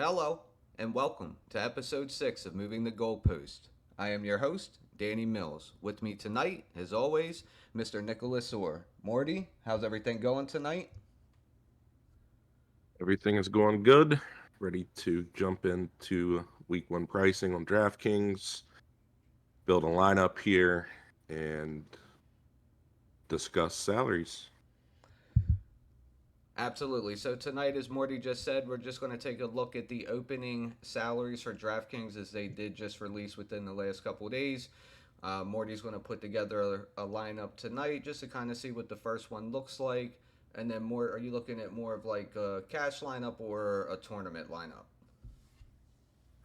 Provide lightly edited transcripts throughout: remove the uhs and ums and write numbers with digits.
Hello, and welcome to episode 6 of Moving the Goalpost. I am your host, Danny Mills. With me tonight, as always, Mr. Nicholas Orr. Morty, how's everything going tonight? Everything is going good. Ready to jump into week one pricing on DraftKings, build a lineup here, and discuss salaries. Absolutely. So tonight, as Morty just said, we're just going to take a look at the opening salaries for DraftKings as they did just release within the last couple of days. Morty's going to put together a lineup tonight just to kind of see what the first one looks like. And then more, are you looking at more of like a cash lineup or a tournament lineup?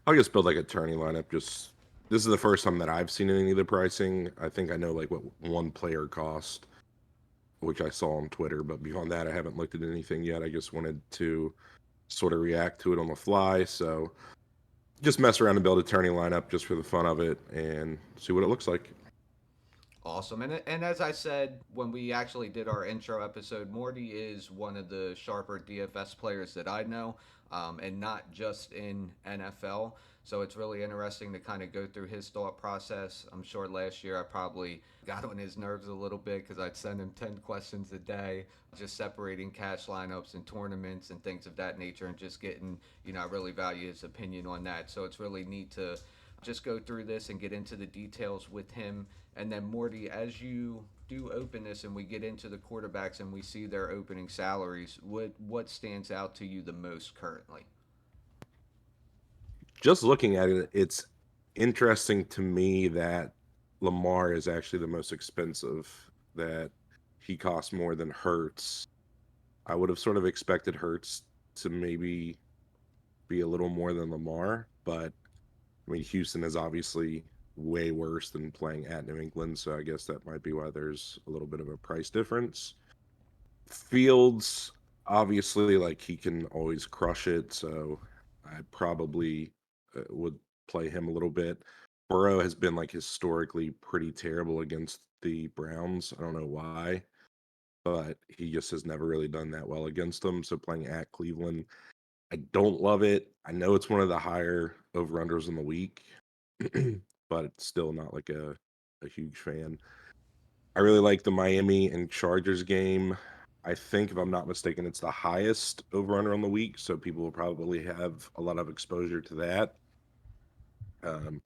I'll just build like a tourney lineup. Just this is the first time that I've seen any of the pricing. I think I know like what one player cost, which I saw on Twitter, but beyond that, I haven't looked at anything yet. I just wanted to sort of react to it on the fly. So just mess around and build a tourney lineup just for the fun of it and see what it looks like. Awesome. And as I said when we actually did our intro episode, Morty is one of the sharper DFS players that I know, and not just in NFL. So it's really interesting to kind of go through his thought process. I'm sure last year I probably got on his nerves a little bit because I'd send him 10 questions a day, just separating cash lineups and tournaments and things of that nature, and just getting, I really value his opinion on that. So it's really neat to just go through this and get into the details with him. And then Morty, as you do open this and we get into the quarterbacks and we see their opening salaries, what stands out to you the most currently? Just looking at it, it's interesting to me that Lamar is actually the most expensive, that he costs more than Hurts. I would have sort of expected Hurts to maybe be a little more than Lamar, but I mean, Houston is obviously way worse than playing at New England, so I guess that might be why there's a little bit of a price difference. Fields, obviously, like he can always crush it, so I probably would play him a little bit. Burrow has been like historically pretty terrible against the Browns. I don't know why, but he just has never really done that well against them. So playing at Cleveland, I don't love it. I know it's one of the higher over-unders in the week, but it's still not like a huge fan. I really like the Miami and Chargers game. I think, if I'm not mistaken, it's the highest over under on the week, so people will probably have a lot of exposure to that. Um,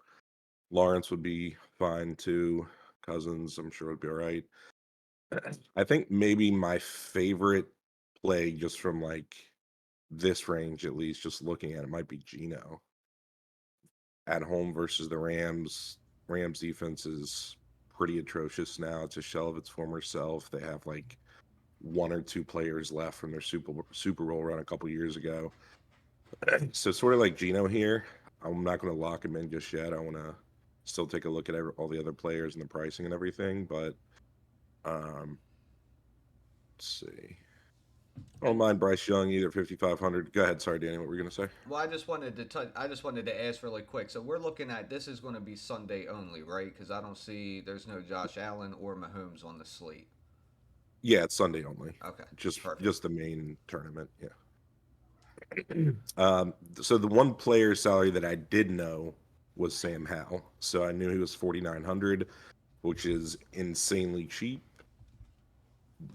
Lawrence would be fine too. Cousins, I'm sure, would be all right. I think maybe my favorite play, just from like this range at least, just looking at it, might be Gino at home versus the Rams. Rams defense is pretty atrocious now. It's a shell of its former self. They have like one or two players left from their Super Bowl run a couple years ago. So sort of like Gino here. I'm not going to lock him in just yet. I want to still take a look at all the other players and the pricing and everything. But um, let's see. I don't And mind Bryce Young either. 5,500. Go ahead. Sorry, Danny. What were you going to say? well, I just wanted to I just wanted to ask really quick. So we're looking at this is going to be Sunday only, right? Because I don't see there's no Josh Allen or Mahomes on the slate. Yeah, it's Sunday only. Okay, Just perfect. just the main tournament. Yeah. So the one player salary that I did know was Sam Howell. So I knew he was 4,900, which is insanely cheap.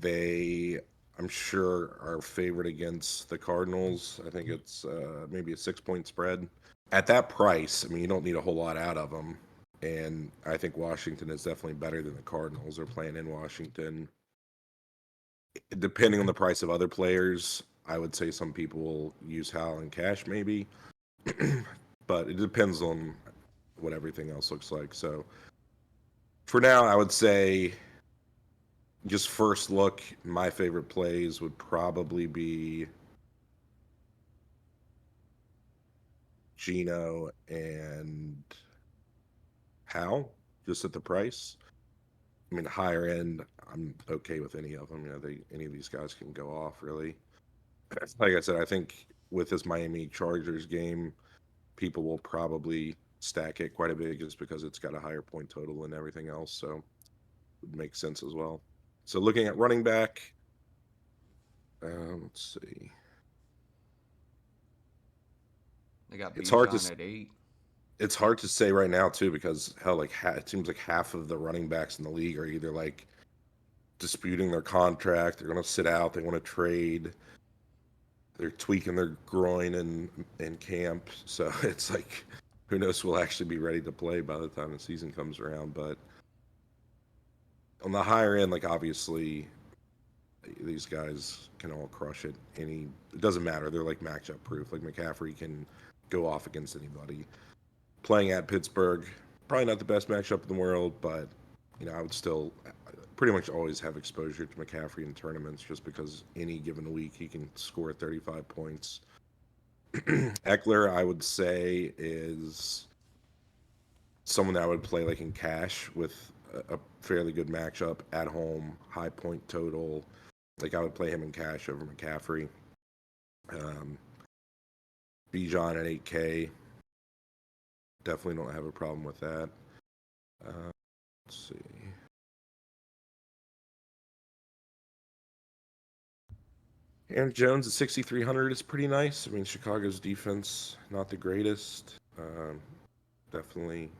They, I'm sure, are favored against the Cardinals. I think it's maybe a 6 point spread. At that price, I mean, you don't need a whole lot out of them. And I think Washington is definitely better than the Cardinals. They're playing in Washington. Depending on the price of other players, I would say some people will use Howell and cash maybe, but it depends on what everything else looks like. So for now, I would say just first look, my favorite plays would probably be Gino and Hal, just at the price. I mean, higher end, I'm okay with any of them. Any of these guys can go off really. Like I said, I think with this Miami Chargers game, people will probably stack it quite a bit just because it's got a higher point total and everything else. So it would make sense as well. So looking at running back, let's see. They got It's hard to Bijan at 8. it's hard to say right now too because hell, like it seems like half of the running backs in the league are either like disputing their contract, they're going to sit out, they want to trade, they're tweaking their groin in camp. So it's like, who knows who will actually be ready to play by the time the season comes around. But on the higher end, like obviously these guys can all crush it. It doesn't matter. They're like matchup proof. Like McCaffrey can go off against anybody. Playing at Pittsburgh, probably not the best matchup in the world, but I would still pretty much always have exposure to McCaffrey in tournaments just because any given week he can score 35 points. Eckler, I would say, is someone that I would play like in cash with a fairly good matchup at home, high point total. Like I would play him in cash over McCaffrey. Um, Bijan at 8K, definitely don't have a problem with that. Let's see. Aaron Jones at 6,300 is pretty nice. I mean, Chicago's defense, not the greatest. Definitely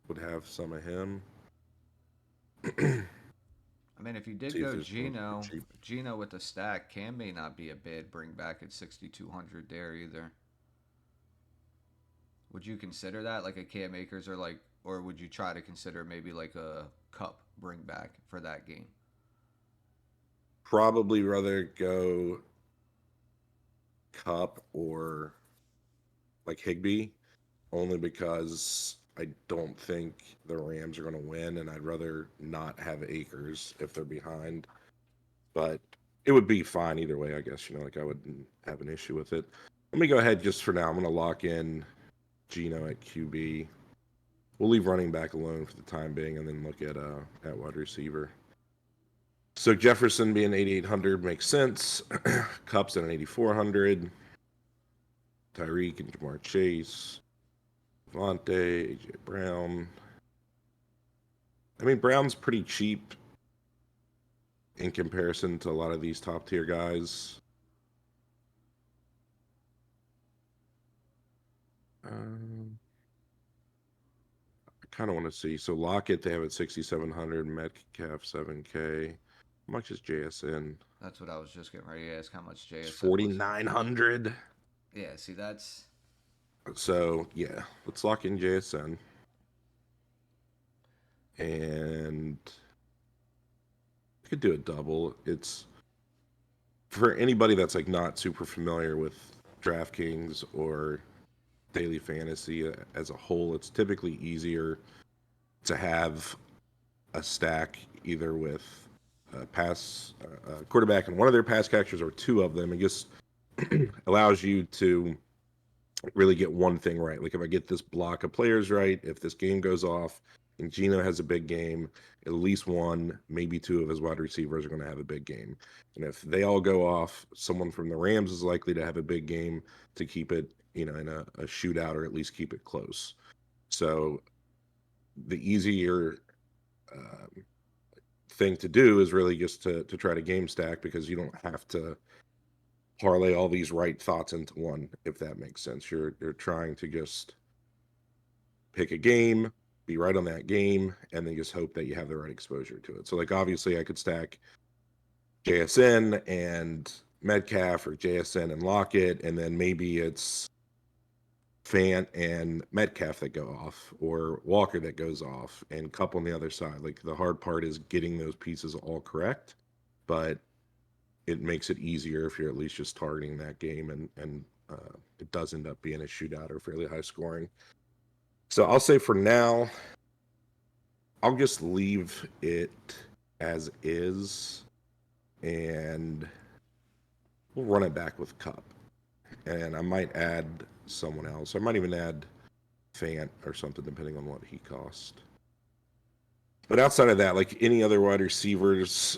would have some of him. I mean, if you did See if go there's one super Geno, cheap. Geno with the stack, Cam may not be a bad bring back at 6,200 there either. Would you consider that like a Cam Akers or would you try to consider maybe like a Cup bring back for that game? Probably rather go Cup or like Higby, only because I don't think the Rams are going to win, and I'd rather not have Akers if they're behind. But it would be fine either way, I guess. Like I wouldn't have an issue with it. Let me go ahead just for now. I'm going to lock in Geno at QB. We'll leave running back alone for the time being, and then look at wide receiver. So Jefferson being 8,800 makes sense. Cup's at an 8,400. Tyreek and Jamar Chase, Devontae, AJ Brown. I mean, Brown's pretty cheap in comparison to a lot of these top tier guys. I kind of want to see. So Lockett, they have at 6,700. Metcalf, 7K. How much is JSN? That's what I was just getting ready to ask how much It's JSN was. 4,900. Yeah, see that's So yeah, let's lock in JSN. And I could do a double. It's for anybody that's like not super familiar with DraftKings or daily fantasy as a whole. It's typically easier to have a stack either with a quarterback and one of their pass catchers or two of them. It just allows you to really get one thing right. Like if I get this block of players right, if this game goes off and Gino has a big game, at least one, maybe two of his wide receivers are going to have a big game. And if they all go off, someone from the Rams is likely to have a big game to keep it, in a shootout or at least keep it close. So the easier thing to do is really just to try to game stack because you don't have to parlay all these right thoughts into one, if that makes sense. You're trying to just pick a game, be right on that game, and then just hope that you have the right exposure to it. So like obviously I could stack JSN and Metcalf or JSN and Lockett, and then maybe it's Fant and Metcalf that go off, or Walker that goes off, and Cup on the other side. Like the hard part is getting those pieces all correct, but it makes it easier if you're at least just targeting that game, and it does end up being a shootout or fairly high scoring. So I'll say for now, I'll just leave it as is, and we'll run it back with Cup. And I might add someone else. I might even add Fant or something, depending on what he cost. But outside of that, like any other wide receivers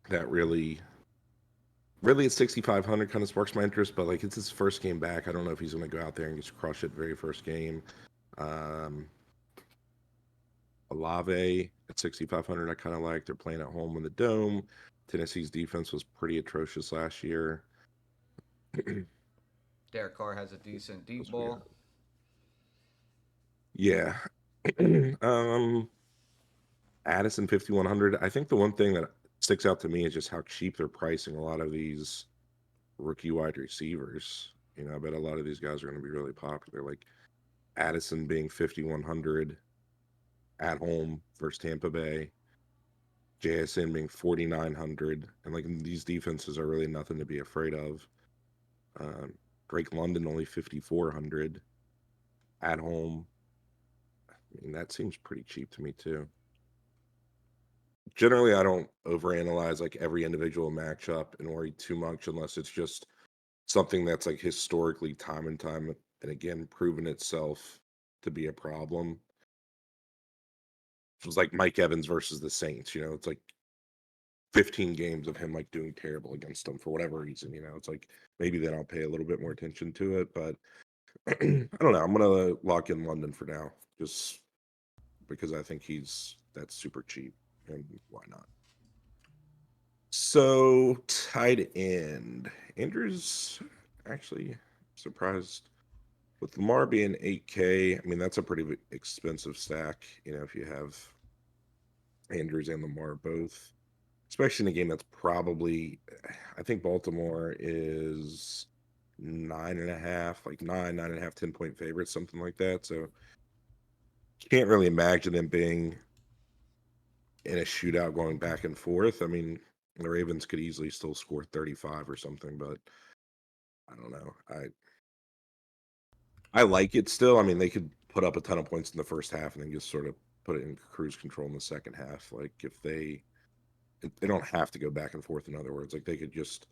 that really at 6,500 kind of sparks my interest, but like it's his first game back. I don't know if he's going to go out there and just crush it very first game. Um, Olave at 6,500, I kind of like. They're playing at home in the Dome. Tennessee's defense was pretty atrocious last year. Derek Carr has a decent deep Else we got? ball. Yeah. um, Addison 5100. I think the one thing that sticks out to me is just how cheap they're pricing a lot of these rookie wide receivers. I bet a lot of these guys are going to be really popular. Like Addison being 5100 at home versus Tampa Bay, JSN being 4900, and like these defenses are really nothing to be afraid of. Um, Drake London only 5400 at home. I mean, that seems pretty cheap to me too. Generally, I don't overanalyze like every individual matchup and worry too much unless it's just something that's like historically time and time and again proven itself to be a problem. It was like Mike Evans versus the Saints. It's like 15 games of him like doing terrible against them for whatever reason. It's like maybe then I'll pay a little bit more attention to it, but I don't know. I'm gonna lock in London for now, just because I think that's super cheap, and why not? So tight end, Andrews actually surprised with Lamar being 8K. I mean that's a pretty expensive stack. If you have Andrews and Lamar both, especially in a game that's probably, I think Baltimore is 9.5, like 9.5, 10 point favorites, something like that. So can't really imagine them being in a shootout going back and forth. I mean, the Ravens could easily still score 35 or something, but I don't know. I like it still. I mean, they could put up a ton of points in the first half and then just sort of put it in cruise control in the second half. Like if they don't have to go back and forth. In other words, like they could just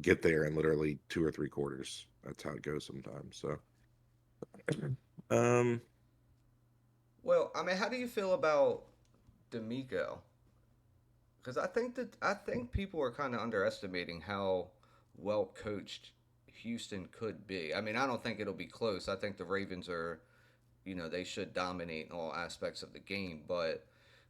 get there in literally 2 or 3 quarters. That's how it goes sometimes. So, um, Well, I mean, how do you feel about D'Amico? Because I think people are kind of underestimating how well coached Houston could be. I mean, I don't think it'll be close. I think the Ravens are, they should dominate in all aspects of the game. But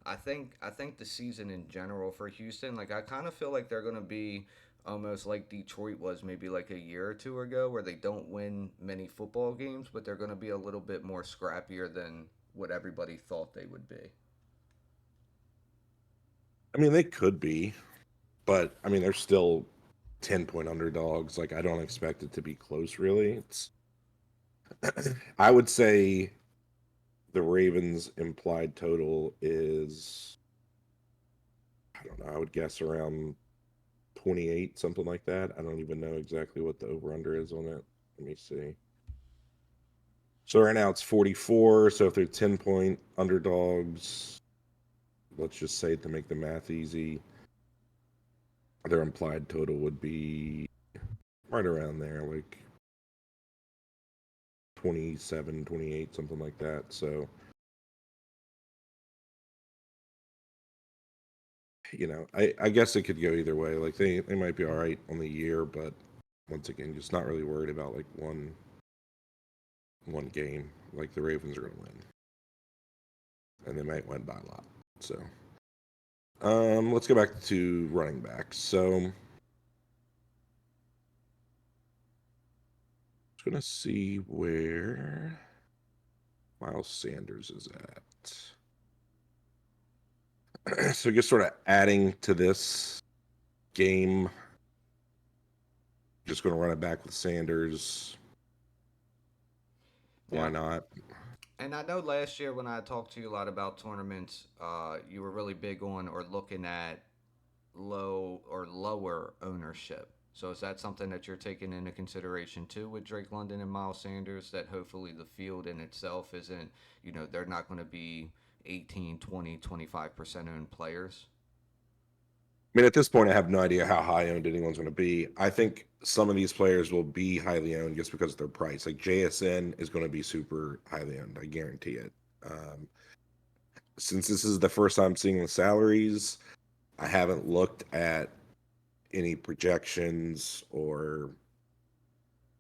I think the season in general for Houston, like I kind of feel like they're gonna be almost like Detroit was maybe like a year or two ago, where they don't win many football games, but they're gonna be a little bit more scrappier than what everybody thought they would be. I mean, they could be, but I mean, they're still 10 point underdogs. Like, I don't expect it to be close, really. I would say the Ravens' implied total is, I don't know, I would guess around 28, something like that. I don't even know exactly what the over under is on it. Let me see. So right now it's 44. So if they're 10 point underdogs, let's just say to make the math easy, their implied total would be right around there, like 27, 28, something like that. So, I guess it could go either way. Like they might be all right on the year, but once again, just not really worried about like one game. Like the Ravens are gonna win. And they might win by a lot. So let's go back to running backs. So just gonna see where Miles Sanders is at. So just sort of adding to this game, just gonna run it back with Sanders. Why Now, not? and I know last year when I talked to you a lot about tournaments, you were really big on or looking at low or lower ownership. So is that something that you're taking into consideration too with Drake London and Miles Sanders, that hopefully the field in itself isn't, they're not going to be 18, 20, 25% owned players? I mean, at this point, I have no idea how high owned anyone's going to be. I think some of these players will be highly owned just because of their price. Like JSN is going to be super highly owned. I guarantee it. Um, since this is the first time seeing the salaries, I haven't looked at any projections or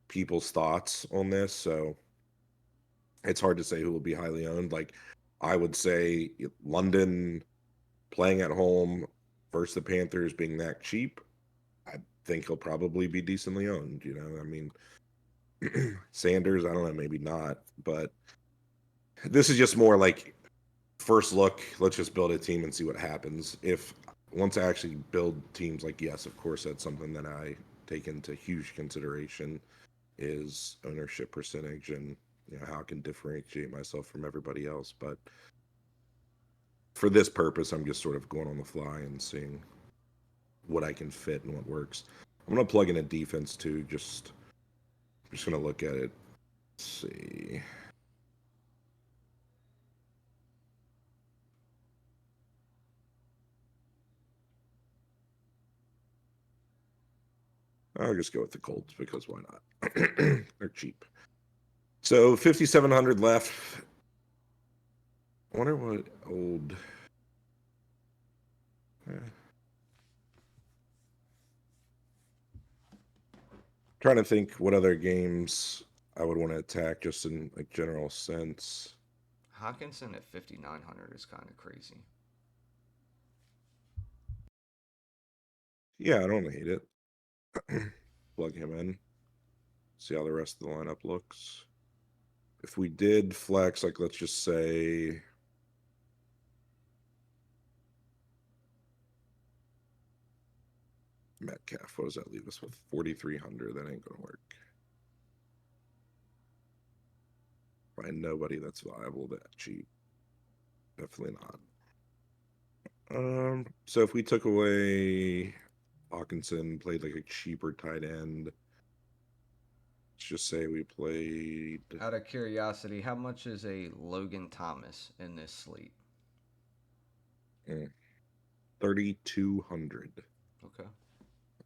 people's thoughts on this, so it's hard to say who will be highly owned. Like I would say London playing at home versus the Panthers being that cheap, I think he'll probably be decently owned. I mean, Sanders, I don't know, maybe not, but this is just more like first look. Let's just build a team and see what happens. If once I actually build teams, like yes, of course, that's something that I take into huge consideration is ownership percentage and how I can differentiate myself from everybody else. But for this purpose, I'm just sort of going on the fly and seeing what I can fit and what works. I'm gonna plug in a defense too. Just gonna look at it. Let's see. I'll just go with the Colts because why not? They're cheap. So 5,700 left. I wonder what old. Trying to think what other games I would want to attack just in like general sense. Hawkinson at 5,900 is kind of crazy. Yeah, I don't hate it. Plug him in. See how the rest of the lineup looks. If we did flex, like let's just say Metcalf, what does that leave us with? 4,300. That ain't gonna work. Find nobody that's viable that cheap. Definitely not. So if we took away Hawkinson, played like a cheaper tight end, let's just say we played Out of curiosity, how much is a Logan Thomas in this slate? 3,200. Okay.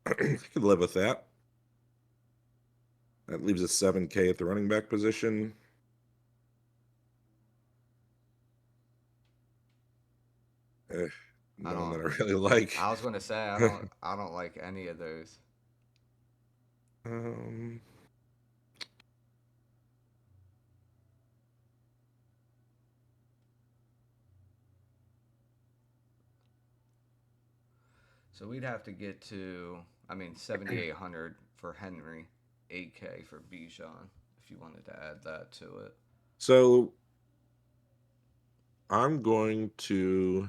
I could live with that. That leaves us 7K at the running back position. Eh, I none don't. that I really like. I was gonna say I don't. I don't like any of those. um, So we'd have to get to. I mean, 7,800 for Henry, 8K for Bijan. If you wanted to add that to it. so I'm going to.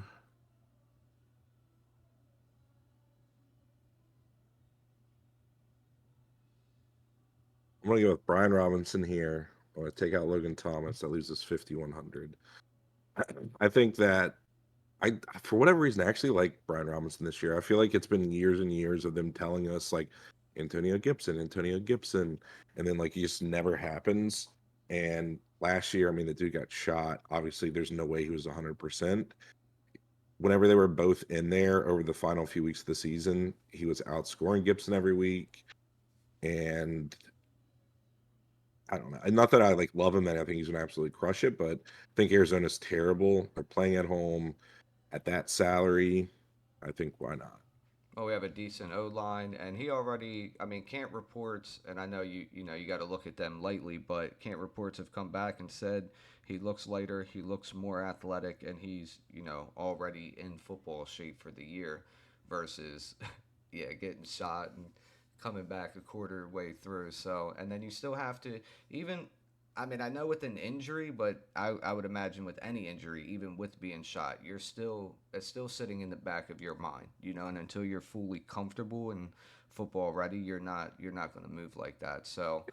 I'm going to go with Brian Robinson here. I'm going to take out Logan Thomas. That leaves us 5,100. I think that for whatever reason, I actually like Brian Robinson this year. I feel like it's been years and years of them telling us like Antonio Gibson, and then like it just never happens. And last year, I mean, the dude got shot. Obviously, there's no way he was 100%. Whenever they were both in there over the final few weeks of the season, he was outscoring Gibson every week. And I don't know. Not that I like love him and I think he's gonna absolutely crush it, but I think Arizona's terrible. They're playing at home at that salary. I think why not? Well, we have a decent O line, and he already. I mean, Camp reports, and I know you got to look at them lightly, but Camp reports have come back and said he looks lighter, he looks more athletic, and he's already in football shape for the year, versus yeah getting shot and coming back a quarter way through. So, and then you still have to even I mean, I know with an injury, but I would imagine with any injury, even with being shot, it's still sitting in the back of your mind, and until you're fully comfortable and football ready, you're not going to move like that. So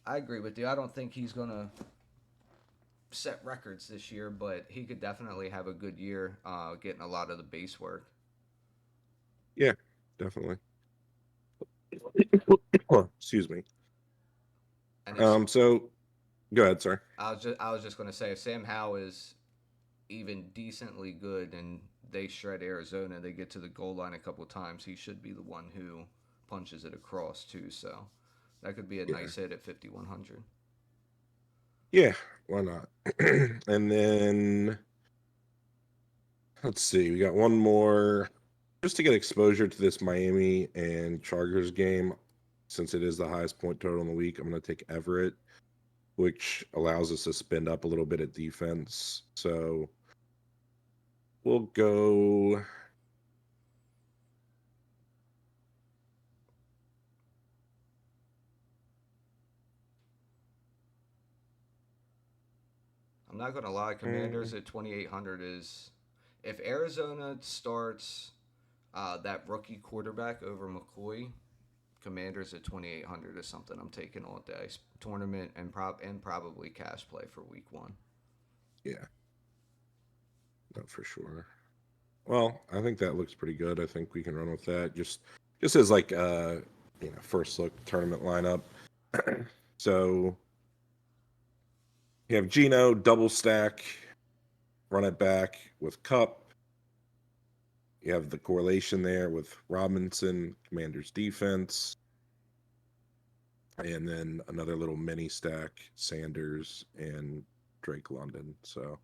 I agree with you. I don't think he's going to set records this year, but he could definitely have a good year, getting a lot of the base work. Yeah, definitely. Excuse me. And if So go ahead, sir. I was just going to say if Sam Howell is even decently good and they shred Arizona, they get to the goal line a couple times, he should be the one who punches it across too. So that could be a Yeah. nice hit at 5,100. Yeah, why not? And then let's see, we got one more just to get exposure to this Miami and Chargers game. Since it is the highest point total in the week, I'm going to take Everett, which allows us to spend up a little bit at defense. So we'll go. I'm not gonna lie. Commanders Mm, at 2,800 is, if Arizona starts that rookie quarterback over McCoy, Commanders at 2,800 is something I'm taking all day. Tournament and probably cash play for week one. yeah, no, for sure. Well, I think that looks pretty good. I think we can run with that. Just as like first look tournament lineup. So you have Gino double stack, run it back with Cup. You have the correlation there with Robinson, Commanders defense, and then another little mini stack, Sanders and Drake London. So,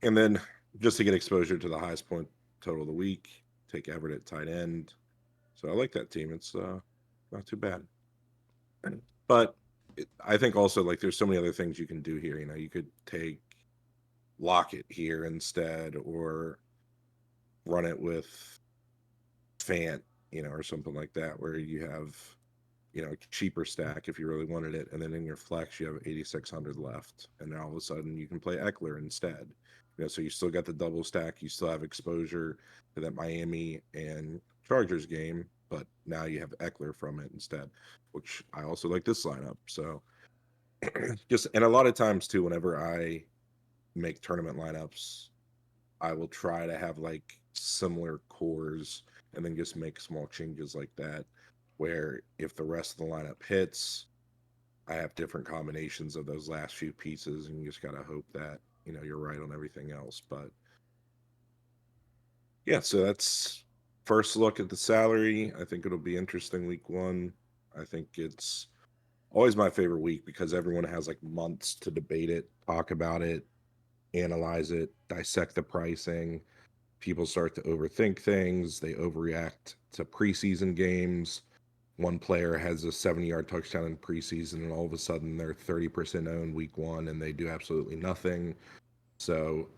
and then just to get exposure to the highest point total of the week, take Everett at tight end. So I like that team. It's not too bad. But I think also like there's so many other things you can do here. You could take Lockett here instead, or run it with Fant, or something like that, where you have a cheaper stack if you really wanted it, and then in your flex you have 8,600 left, and now all of a sudden you can play Eckler instead. So you still got the double stack, you still have exposure to that Miami and Chargers game, but now you have Eckler from it instead, which I also like this lineup. So just, and a lot of times too, whenever I make tournament lineups, I will try to have like similar cores and then just make small changes like that, where if the rest of the lineup hits, I have different combinations of those last few pieces, and you just gotta hope that you're right on everything else. But yeah, so that's first look at the salary. I think it'll be interesting week one. I think it's always my favorite week because everyone has like months to debate it, talk about it, analyze it, dissect the pricing. People start to overthink things. They overreact to preseason games. One player has a 70-yard touchdown in preseason, and all of a sudden they're 30% owned week one, and they do absolutely nothing. So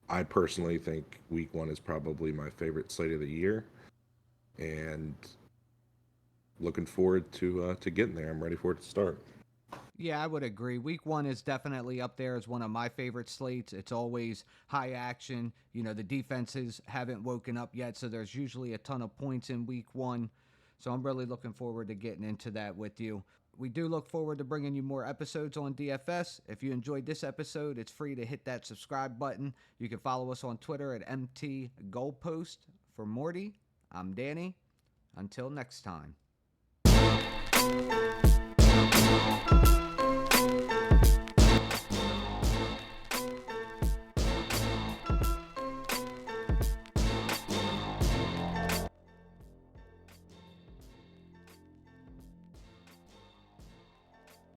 I personally think week one is probably my favorite slate of the year, and looking forward to getting there. I'm ready for it to start. Yeah, I would agree. Week one is definitely up there as one of my favorite slates. It's always high action. The defenses haven't woken up yet, so there's usually a ton of points in week one. So I'm really looking forward to getting into that with you. We do look forward to bringing you more episodes on DFS. If you enjoyed this episode, it's free to hit that subscribe button. You can follow us on Twitter at MT Goalpost. For Morty, I'm Danny. Until next time.